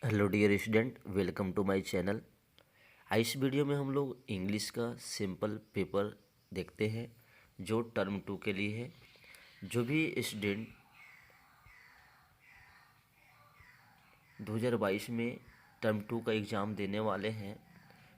Hello dear student, welcome to my channel. इस video में हम लोग इंग्लिश का सिंपल पेपर देखते हैं जो टर्म 2 के लिए है। जो भी स्टूडेंट 2022 में टर्म 2 का एग्ज़ाम देने वाले हैं,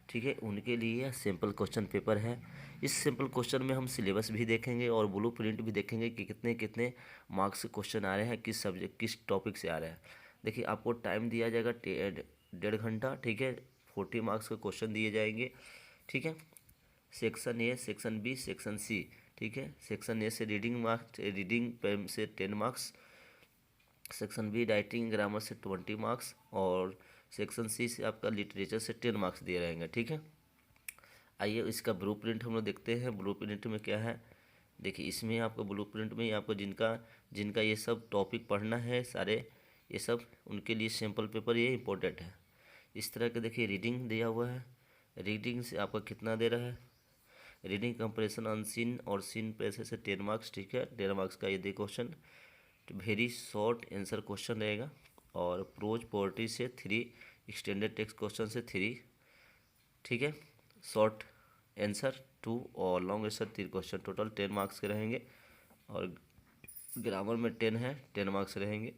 ठीक है, उनके लिए यह सिंपल क्वेश्चन पेपर है। इस सिंपल क्वेश्चन में हम सिलेबस भी देखेंगे और ब्लू प्रिंट भी देखेंगे कि कितने कितने मार्क्स के क्वेश्चन आ रहे हैं, किस सब्जेक्ट किस टॉपिक से आ रहे हैं। देखिए, आपको टाइम दिया जाएगा 1.5 घंटा, ठीक है। 40 मार्क्स के क्वेश्चन दिए जाएंगे, ठीक है। Section A, section B, section C, ठीक है। सेक्शन ए से रीडिंग से 10 marks, section B writing grammar से 20 मार्क्स और सेक्शन सी से आपका लिटरेचर से 10 मार्क्स दिए रहेंगे, ठीक है। आइए इसका ब्लू प्रिंट हम लोग देखते हैं। ब्लू प्रिंट में क्या है, देखिए इसमें आपको ब्लू प्रिंट में आपको जिनका जिनका ये सब टॉपिक पढ़ना है सारे, ये सब उनके लिए सैम्पल पेपर ये इम्पोर्टेंट है। इस तरह के देखिए रीडिंग दिया हुआ है। रीडिंग से आपका कितना दे रहा है, रीडिंग कंपरेशन ऑन सीन और सीन पैसे से 10 मार्क्स, ठीक है। 10 मार्क्स का ये the question, very short answer question रहेगा। और प्रोज पोर्ट्री से 3, एक्सटेंडेड टेक्स्ट क्वेश्चन से 3, ठीक है। शॉर्ट आंसर 2 और long answer 3 question, total 10 marks के रहेंगे। और ग्रामर में 10 है, 10 मार्क्स रहेंगे।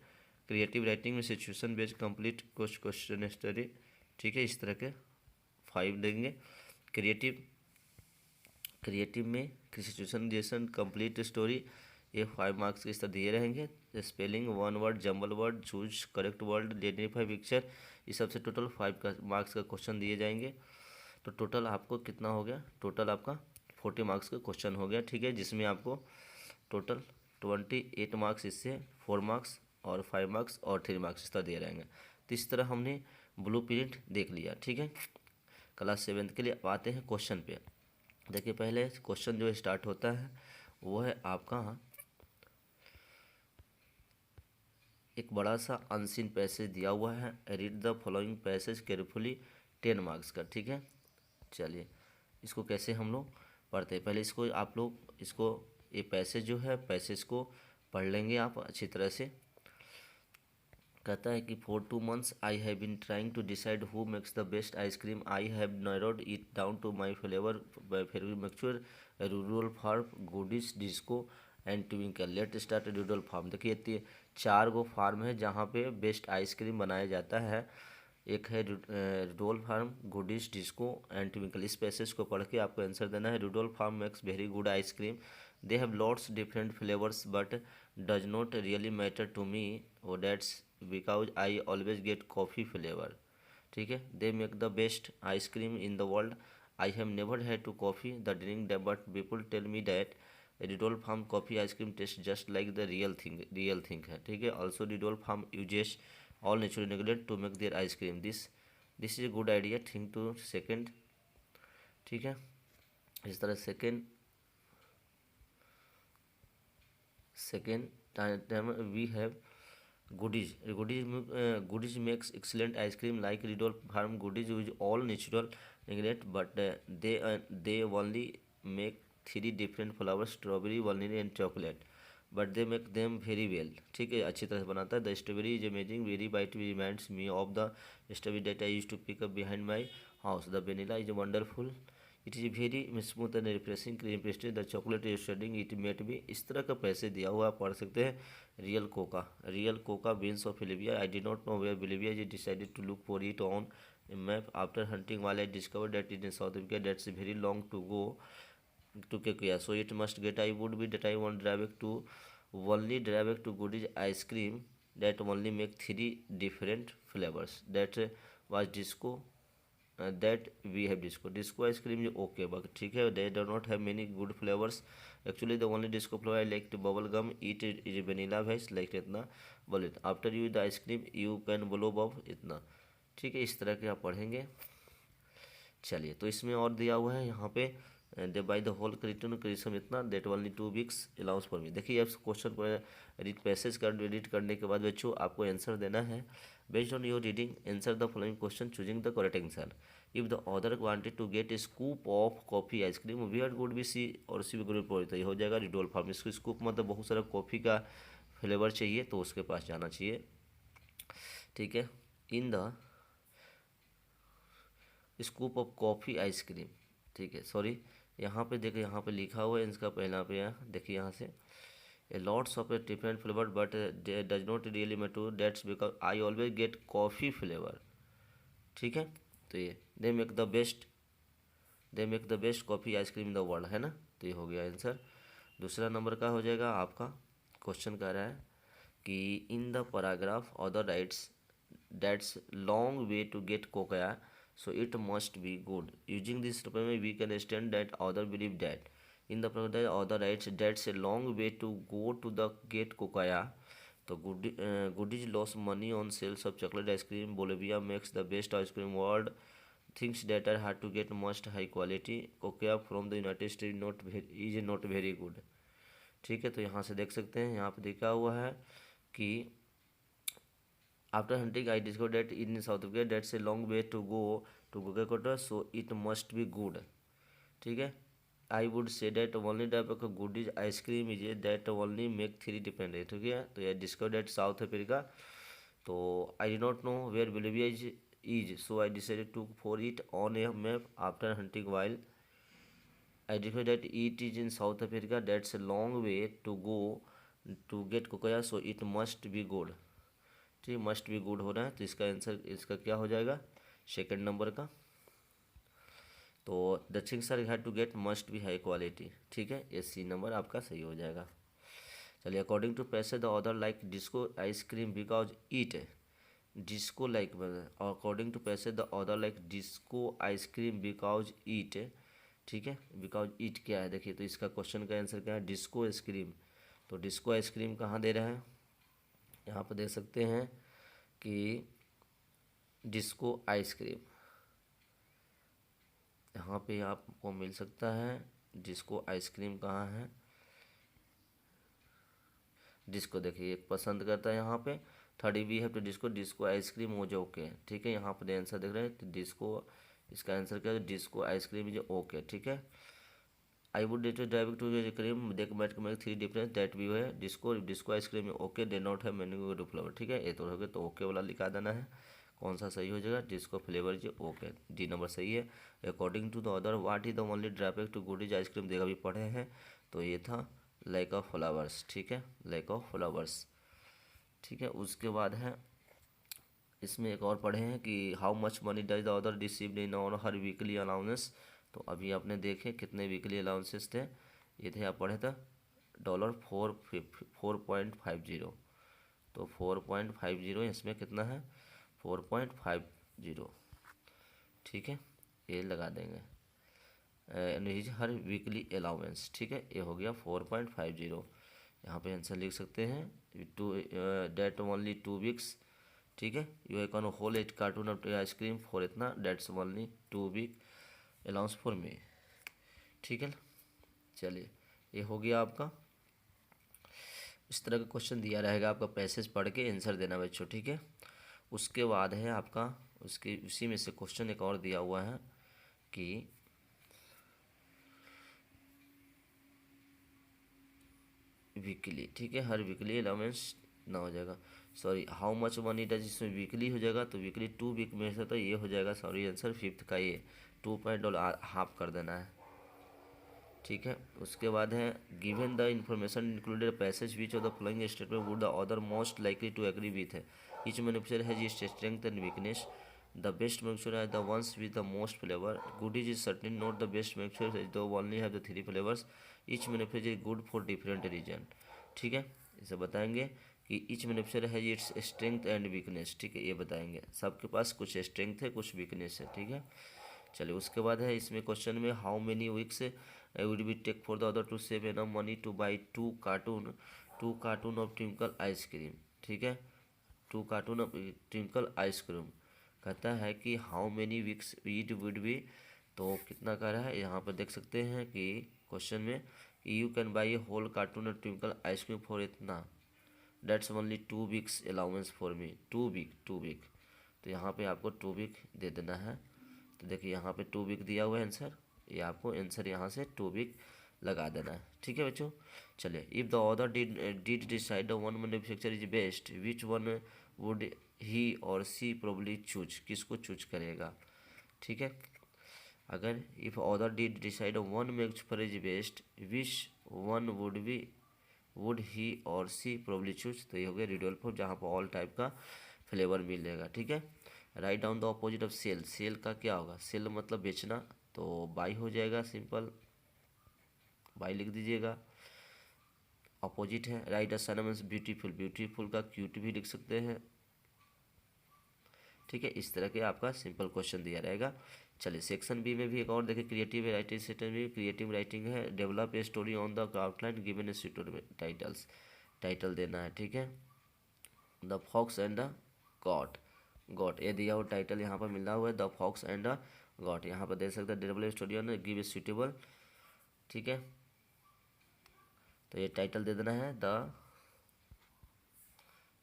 क्रिएटिव राइटिंग में situation based complete question study, ठीक है, इस तरह के 5 देंगे। क्रिएटिव क्रिएटिव में सिचुएशन जेसन कंप्लीट स्टोरी, ये 5 मार्क्स के इस तरह दिए रहेंगे। Spelling, one word, jumble word, choose correct word, identify picture, इस सब से टोटल 5 का मार्क्स का क्वेश्चन दिए जाएंगे। तो टोटल आपको कितना हो गया, टोटल आपका 40 मार्क्स का क्वेश्चन हो गया, ठीक है। जिसमें आपको टोटल 28 मार्क्स इससे 4 मार्क्स और 5 मार्क्स और 3 मार्क्स इस तरह दिए रहेंगे। तो इस तरह हमने ब्लू प्रिंट देख लिया, ठीक है। क्लास 7 के लिए आते हैं क्वेश्चन पे। देखिए पहले क्वेश्चन जो स्टार्ट होता है वो है आपका एक बड़ा सा अनसीन पैसेज दिया हुआ है। Read the following passage carefully, 10 marks का, ठीक है। चलिए इसको कैसे हम लोग पढ़ते हैं, पहले इसको आप लोग इसको ये पैसेज जो है पैसेज को पढ़ लेंगे आप अच्छी तरह से। कहता है कि for 2 months I have been trying to decide who makes the best ice cream. I have narrowed it down to my flavour favourite mixture, Rudolph Farm, Goodies, Disco and Twinkle. Let start Rudolph Farm. देखिए 4 गो farm है जहाँ पे best ice cream बनाया जाता है। एक है Rudolph Farm, Goodies, Disco and Twinkle. इस पैसेज को पढ़ के आपको आंसर देना है। Rudolph Farm makes very good ice cream, they have lots different flavours but does not really matter to me, oh that's because I always get coffee flavour, ठीक है। They make the best ice cream in the world, I have never had to coffee the drink but people tell me that Rudolph farm coffee ice cream taste just like the real thing है, ठीक है। Also Rudolph farm uses all natural ingredient to make their ice cream, this is a good idea, think to second, ठीक है। इस तरह second time we have goodies makes excellent ice cream like Rudolph farm goodies with all natural ingredient but they only make 3 different flavours, strawberry, vanilla and chocolate, but they make them very well, ठीक है, अच्छी तरह से बनाता है। The strawberry is amazing, very bite, reminds me of the strawberry that I use to pick up behind my house. The vanilla is wonderful, it is very smooth and refreshing, cream pastry, the chocolate is shading, it met भी। इस तरह का पैसे दिया हुआ आप पढ़ सकते हैं। Real cocoa beans of Bolivia, I did not know where Bolivia is, decided to look for it on map after hunting while I discovered that it in South Africa, that's very long to go to Kekuya, so it must get, I would be that I want drive back to only drive back to Goodies ice cream that only make 3 different flavors, that was disco, that we have disco ice cream is okay but ठीक है, they do not have many good flavors, actually the only disco flavor I like to bubble gum, it is vanilla vibes like इतना बोले, after you the ice cream you can blow up इतना, ठीक है। इस तरह के आप पढ़ेंगे। चलिए तो इसमें और दिया हुआ है यहाँ पे, they buy the whole cretin Christmas इतना, that only 2 weeks allowance for me. देखिए अब क्वेश्चन पर रीड पैसेज कर रीड करने के बाद बच्चों आपको आंसर देना है। Based on your reading answer the following question choosing the correct answer. If the order wanted to get a scoop of coffee ice cream where would be C और C good तो ये हो जाएगा रिडोल्फ फार्म। इसको scoop मतलब बहुत सारा coffee का फ्लेवर चाहिए तो उसके पास जाना चाहिए, ठीक है। In the scoop of coffee ice cream, ठीक है, सॉरी यहाँ पे देखिए, यहाँ पे लिखा हुआ है इसका पहला पे, देखिए यहाँ से ए lots of a different flavour but does not really matter, that's because I always get coffee flavour, ठीक है। तो ये दे make the best coffee ice cream in the world, है ना। तो ये हो गया आंसर। दूसरा नंबर का हो जाएगा आपका, क्वेश्चन कह रहा है कि in the paragraph author writes that's long way to get cacao so it must be good, using this we can stand that author believe that in the paragraph author writes that's a long way to go to the get cacao, तो Goodies loss money on sales of chocolate ice cream, Bolivia makes the best ice cream world, things that are hard to get most high quality, cocoa from the United States is not very good, ठीक है। तो यहाँ से देख सकते हैं, यहाँ पे देखा हुआ है कि after hunting I discover that in South Africa that's a long way to go to cocoa so it must be good, ठीक है। I would say that only type of good is ice cream is that only make three dependent, ठीक है। तो यह discover that South Africa, तो I did not know where Bolivia is, so I decided to for it on a map after hunting while I discovered that it is in South Africa, that's a long way to go to get cocoa so it must be good, ठीक, must be good हो रहा है। तो इसका answer इसका क्या हो जाएगा, सेकंड नंबर का। तो the things are had to get must be high quality, ठीक है, ये सी नंबर आपका सही हो जाएगा। चलिए, according to passage the author like Disco ice cream because it, Disco like, according to passage the author like Disco ice cream because it, ठीक है। बिकॉज ईट क्या है, देखिए, तो इसका क्वेश्चन का आंसर क्या है, डिस्को आइसक्रीम। तो डिस्को आइसक्रीम कहाँ दे रहे हैं, यहाँ पर देख सकते हैं कि डिस्को आइसक्रीम यहाँ पे आपको मिल सकता है। डिस्को आइसक्रीम कहाँ है, डिस्को देखिए एक पसंद करता है यहाँ पे। Third we have to disco ice cream हो जो ओके, ठीक है। यहाँ पर आंसर देख रहे हैं, तो डिस्को, इसका आंसर क्या है, डिस्को आइसक्रीम इज ओके, ठीक है। I would that driving to cream देख that make three difference that भी है Disco ice cream okay they not है मैन्यू टू फ्लेवर, ठीक है। ये तो हो गया, तो ओके वाला लिखा देना है। कौन सा सही हो जाएगा, डिस्को फ्लेवर जो ओके, डी नंबर सही है। According to the other what is the only driving to goodies ice cream, देखा भी पढ़े हैं, तो ये था लैक ऑफ फ्लावर्स, ठीक है, लैक ऑफ फ्लावर्स, ठीक है। उसके बाद है इसमें एक और पढ़े हैं कि how much money does the other received in on her weekly allowance, तो अभी आपने देखे कितने वीकली अलाउंसेस थे, ये थे आप पढ़े थे $4.50, तो 4.50 इसमें कितना है 4.50, ठीक है, ये लगा देंगे हर वीकली अलाउंस, ठीक है। ये हो गया 4.50, यहाँ पे आंसर लिख सकते हैं टू डेट ओनली 2 वीक्स, ठीक है। You can whole 8 carton of ice cream for इतना that's only 2 week allowance for me, ठीक है। चलिए, ये हो गया आपका। इस तरह का क्वेश्चन दिया रहेगा, आपका पैसेज पढ़ के आंसर देना बच्चों, ठीक है। उसके बाद है आपका उसके उसी में से क्वेश्चन एक और दिया हुआ है कि वीकली, ठीक है, हर वीकली अलाउंस ना हो जाएगा, sorry how much money does, इसमें वीकली हो जाएगा, तो वीकली 2 वीक में से तो ये हो जाएगा, सॉरी आंसर फिफ्थ का ये $2 हाफ कर देना है, ठीक है। उसके बाद है given the information included passage which of the following statement would the author most likely to agree with है, each manufacturer has its strength and weakness, the best manufacturer are the ones with the most flavour, Goodies is certainly not the best manufacturer as the only have the 3 flavours, each manufacturer is good for different reason, ठीक है। इसे बताएंगे कि each manufacturer has its strength and weakness, ठीक है, ये बताएंगे। सबके पास कुछ स्ट्रेंथ है, कुछ वीकनेस है, ठीक है। चलिए, उसके बाद है इसमें क्वेश्चन में how many weeks would be take for the other to save enough money to buy 2 cartoon of twinkle ice cream, ठीक है, 2 कार्टून ऑफ ट्विंकल आइसक्रीम। कहता है कि how many weeks it would be, तो कितना कह रहा है यहाँ पर देख सकते हैं कि क्वेश्चन में you can buy a whole carton of Twinkle ice cream for इतना that's only 2 weeks allowance for me, 2 week, तो यहाँ पे आपको 2 वीक दे देना है। तो देखिए यहाँ पे 2 वीक दिया हुआ है आंसर, ये आपको आंसर यहाँ से 2 वीक लगा देना है, ठीक है बच्चों। चलिए, if the other did decide the one manufacture is best which one would he और सी प्रोबली चूज, किसको चूज करेगा, ठीक है। अगर if other did decide one match for is best, which one would he और सी प्रोबली चूज, तो ये हो गया रिडल्फ फॉर, जहाँ पर ऑल टाइप का फ्लेवर मिलेगा, ठीक है। Write down the opposite of sell, sell का क्या होगा, सेल मतलब बेचना, तो बाई हो जाएगा, सिंपल बाई लिख दीजिएगा, अपोजिट है। राइट अ सिनोनिम्स ब्यूटीफुल, ब्यूटीफुल का क्यूट भी लिख सकते हैं, ठीक है। इस तरह के आपका सिंपल क्वेश्चन दिया रहेगा। चलिए सेक्शन बी में भी एक और देखिए, क्रिएटिव राइटिंग सेक्शन में क्रिएटिव राइटिंग है, develop a story on the outline given a story titles, title देना है, ठीक है। The fox and the goat, goat ये दिया हुआ टाइटल यहाँ पर मिला हुआ है, the fox and the goat, यहाँ पर दे सकते हैं develop a story on give a suitable, ठीक है। तो ये टाइटल दे देना है, द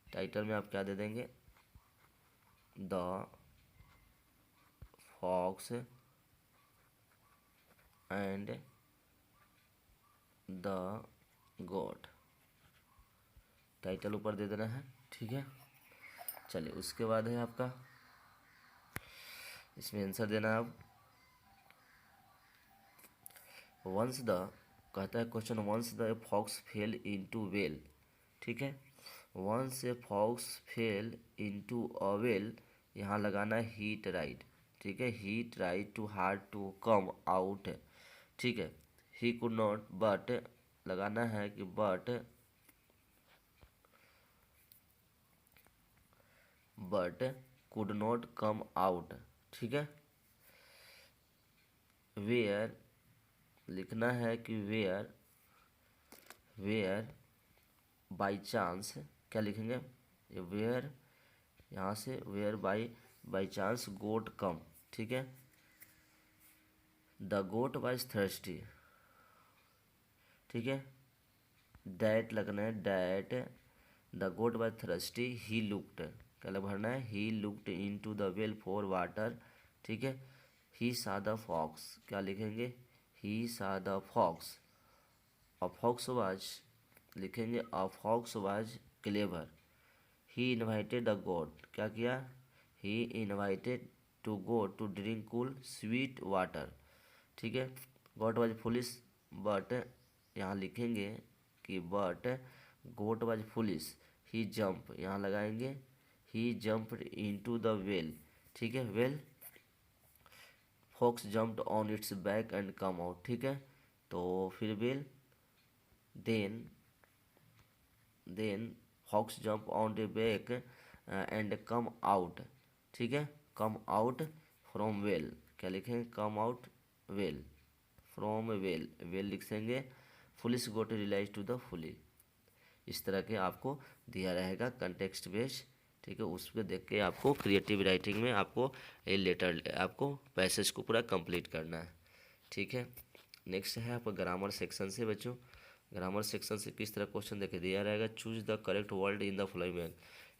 टाइटल में आप क्या दे देंगे, the fox and the goat, title ऊपर दे देना है, ठीक है। चलिए उसके बाद है आपका, इसमें आंसर देना है अब। वंस द, कहता है question, once the fox fell into well, ठीक है। Once a fox fell into a well, यहाँ लगाना है हीट राइट, ठीक है। He tried to hard to come out, ठीक है। ही कुड नॉट, बट लगाना है कि but could not come out, ठीक है। वेयर लिखना है कि वेयर बाई चांस, क्या लिखेंगे, वेयर, यहाँ से वेयर बाई चांस गोट कम, ठीक है। द गोट वाज थर्स्टी, ठीक है। डैट लगना है, that the goat was thirsty, he looked, क्या भरना है, he looked into the well for water, ठीक है। ही सा द फॉक्स, क्या लिखेंगे, he saw the fox, a fox was लिखेंगे, a fox was clever, he invited the god, क्या किया, he invited to go to drink cool sweet water, ठीक है। God was foolish, but यहाँ लिखेंगे कि but goat was foolish, he jump, यहाँ लगाएंगे he jumped into the well, ठीक है। Well fox jumped on its back and come out, ठीक है। तो फिर well then fox jump on the back and come out, ठीक है। कम आउट फ्रॉम वेल, क्या लिखेंगे, come out well from well, well लिखेंगे, foolish goat realise to the fully. इस तरह के आपको दिया रहेगा कंटेक्स्ट बेस्ड, ठीक है। उस पर देख के आपको क्रिएटिव राइटिंग में आपको ये लेटर, आपको पैसेज को पूरा कंप्लीट करना है, ठीक है। नेक्स्ट है आपका ग्रामर सेक्शन से बच्चों, ग्रामर सेक्शन से किस तरह क्वेश्चन देखे दिया रहेगा, choose the correct word in the following,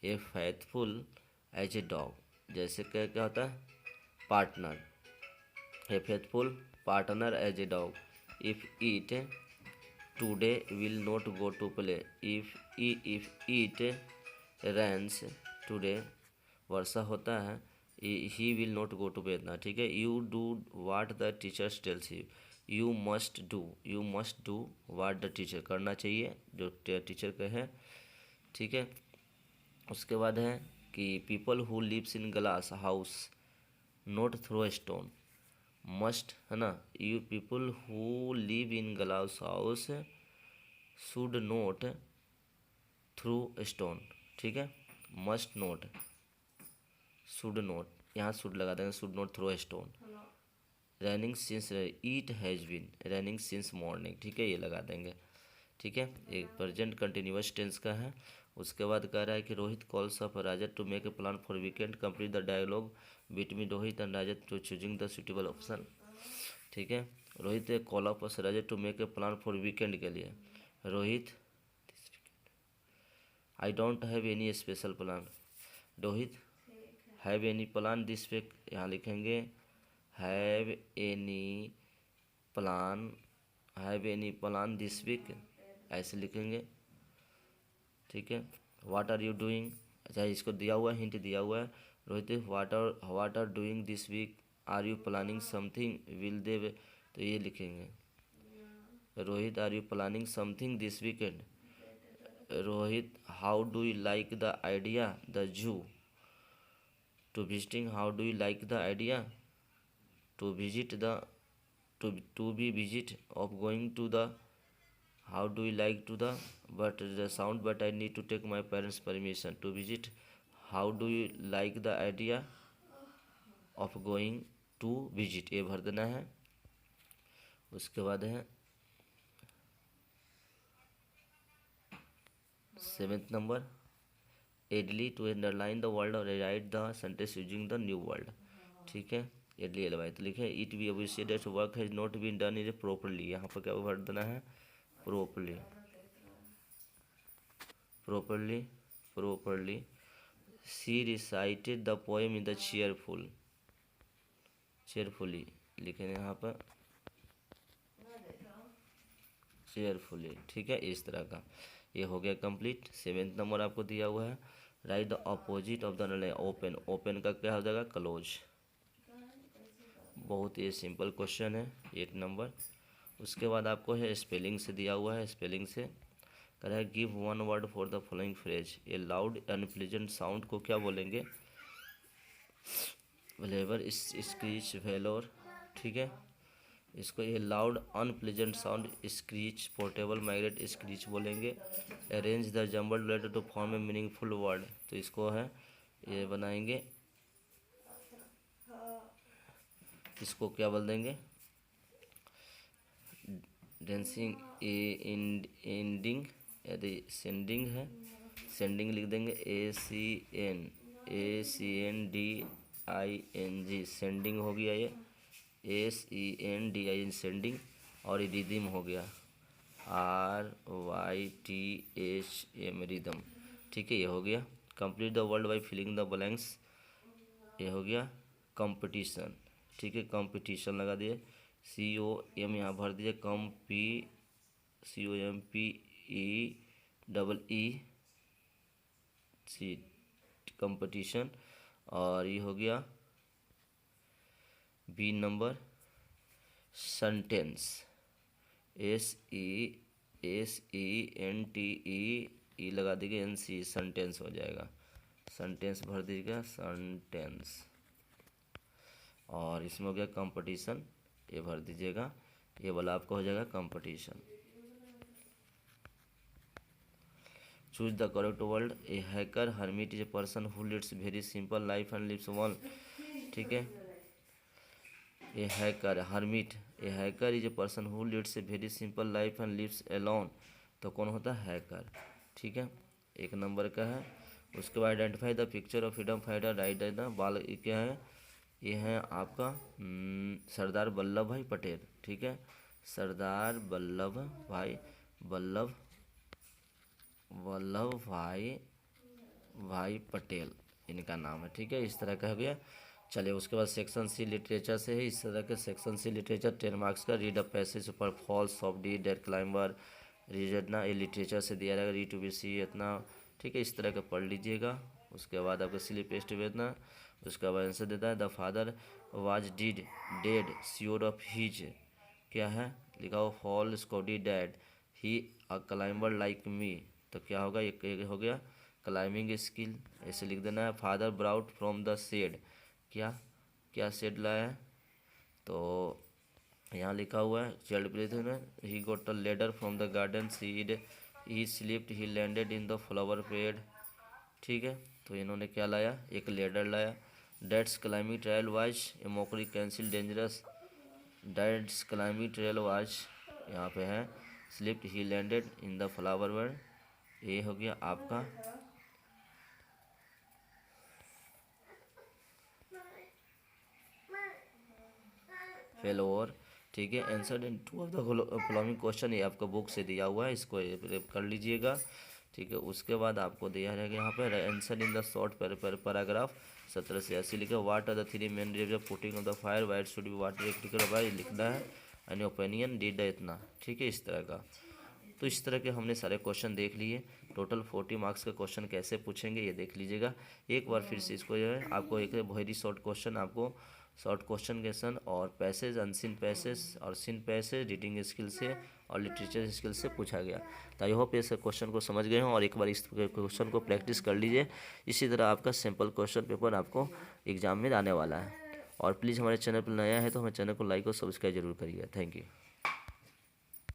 a faithful as a dog, जैसे क्या क्या होता है, partner, a faithful partner as a dog, if it today will not go to play, if it rains today, वर्षा होता है, he will not go to bed ना, ठीक है। You do what the teachers tells you, you must do what the teacher, करना चाहिए जो teacher कहे, ठीक है। उसके बाद है कि people who lives in glass house not throw stone, must है ना, you people who live in glass house should not through stone, ठीक है। मस्ट नोट, शुड नोट, यहाँ शुड लगा देंगे, should not throw stone. Running since, it has been running since morning, ठीक है, ये लगा देंगे, ठीक है। ये प्रेजेंट कंटिन्यूअस टेंस का है। उसके बाद कह रहा है कि Rohit calls up Rajat to make a plan for weekend, complete the dialogue between Rohit and Rajat to choosing the suitable option, ठीक है। Rohit call up Rajat to make a plan for weekend के लिए, Rohit I don't have any special plan, Rohit have any plan this week, यहाँ लिखेंगे have any plan, have any plan this week, ऐसे लिखेंगे, ठीक है। व्हाट आर यू डूइंग, अच्छा, इसको दिया हुआ है, हिंट दिया हुआ है। Rohit what are doing this week, are you planning something, will they, तो ये लिखेंगे। Rohit are you planning something this weekend. Rohit how do you like the idea the zoo to visiting, how do you like the idea to visit the, to be visit of going to the, how do you like to the, but the sound, but I need to take my parents permission to visit, how do you like the idea of going to visit, ये भर देना है। उसके बाद है 7th number, add ly to underline the word और write the sentence using the new word. ठीक है, एडली एलवाई तो लिखे इट बी अभी that work has not been done is properly, यहाँ पर क्या भर देना है, properly, properly, properly. She recited the poem in the cheerfully लिखेंगे यहाँ पर cheerfully। ठीक है, इस तरह का ये हो गया कंप्लीट। 7th नंबर आपको दिया हुआ है, right the opposite of the open, open का क्या हो जाएगा, क्लोज। बहुत ही सिंपल क्वेश्चन है 8 नंबर। उसके बाद आपको है स्पेलिंग से दिया हुआ है, स्पेलिंग से कह रहा है give one word for the following phrase, A loud unpleasant sound को क्या बोलेंगे, वेलेवर स्क्रीच वेलोर। ठीक है, इसको ये loud unpleasant sound screech, portable magnet screech बोलेंगे। Arrange the jumbled letter to form a meaningful word, तो इसको है ये बनाएंगे, इसको क्या बोल देंगे, डेंसिंग एंडिंग, यदि सेंडिंग है सेंडिंग लिख देंगे, ACNDING, सेंडिंग हो गया ये, SENDING सेंडिंग। और रिदम हो गया RYTHM रिदम। ठीक है, ये हो गया। Complete the world by filling the blanks, ये हो गया कंपटीशन। ठीक है, कंपटीशन लगा दिए, COM यहाँ भर दिए, COMPEEC कंपटीशन। और ये हो गया B नंबर सेंटेंस, SENTE लगा दीजिए, NC सेंटेंस हो जाएगा, सेंटेंस भर दीजिएगा, सेंटेंस। और इसमें हो गया कंपटीशन, ये भर दीजिएगा, ये वाला आपको हो जाएगा competition. Choose the correct word, a hacker, hermit is a person who leads very simple life and lives one. ठीक है, a hacker, hermit, a hacker is a person who leads a very simple life and lives alone, तो कौन होता है, hacker. ठीक है, 1 number का है। उसके बाद identify the picture of freedom fighter, right the बाल, क्या है, ये है आपका सरदार वल्लभ भाई पटेल। ठीक है, सरदार वल्लभ भाई पटेल इनका नाम है। ठीक है, इस तरह का हो गया। चलिए, उसके बाद सेक्शन सी लिटरेचर से है, इस तरह के सेक्शन सी लिटरेचर 10 मार्क्स का। रीड अ पैसेज पर falls of the dead climber, read इतना, ये लिटरेचर से दिया रहेगा, रीड टू बी सी इतना। ठीक है, इस तरह का पढ़ लीजिएगा। उसके बाद आपका स्लिप टेस्ट भेजना, उसका बाद आंसर देता है, the father was dead sure of his, क्या है लिखा हो, फॉल स्कॉडी dad he a climber like me, तो क्या होगा, ये हो गया क्लाइंबिंग स्किल, ऐसे लिख देना है। Father brought from the shed, क्या शेड लाया है, तो यहाँ लिखा हुआ है चाइल्ड प्लेस में, he got a ladder from the garden seed, he slipped he landed in the flower bed. ठीक है, तो इन्होंने क्या लाया, एक लेडर लाया। That's climbing trial was a mockery cancel dangerous, that's climbing trial was, यहाँ पे है slipped he landed in the flower bed, ये हो गया आपका फेलोवर। ठीक है, answer in 2 of the following question, ये आपका बुक से दिया हुआ है, इसको कर लीजिएगा। ठीक है, उसके बाद आपको दिया रहेगा यहाँ पर answer in the short paragraph 17 से 80 लिखा, what are the 3 main reason of putting off the fire, white should be water electrical wire लिखना है, एंड ओपिनियन डिड इतना। ठीक है, इस तरह का। तो इस तरह के हमने सारे क्वेश्चन देख लिए। टोटल 40 मार्क्स का क्वेश्चन कैसे पूछेंगे ये देख लीजिएगा एक बार फिर से। इसको जो है आपको एक वेरी शॉर्ट क्वेश्चन, आपको शॉर्ट क्वेश्चन क्वेश्चन और पैसेज, अनसीन पैसेज और सीन पैसेज, रीडिंग स्किल से और लिटरेचर स्किल से पूछा गया। तो आई होप इस क्वेश्चन को समझ गए हों और एक बार इस क्वेश्चन को प्रैक्टिस कर लीजिए। इसी तरह आपका सिंपल क्वेश्चन पेपर आपको एग्जाम में आने वाला है। और प्लीज़ हमारे चैनल पर नया है तो हमारे चैनल को लाइक और सब्सक्राइब जरूर करिएगा। Thank you.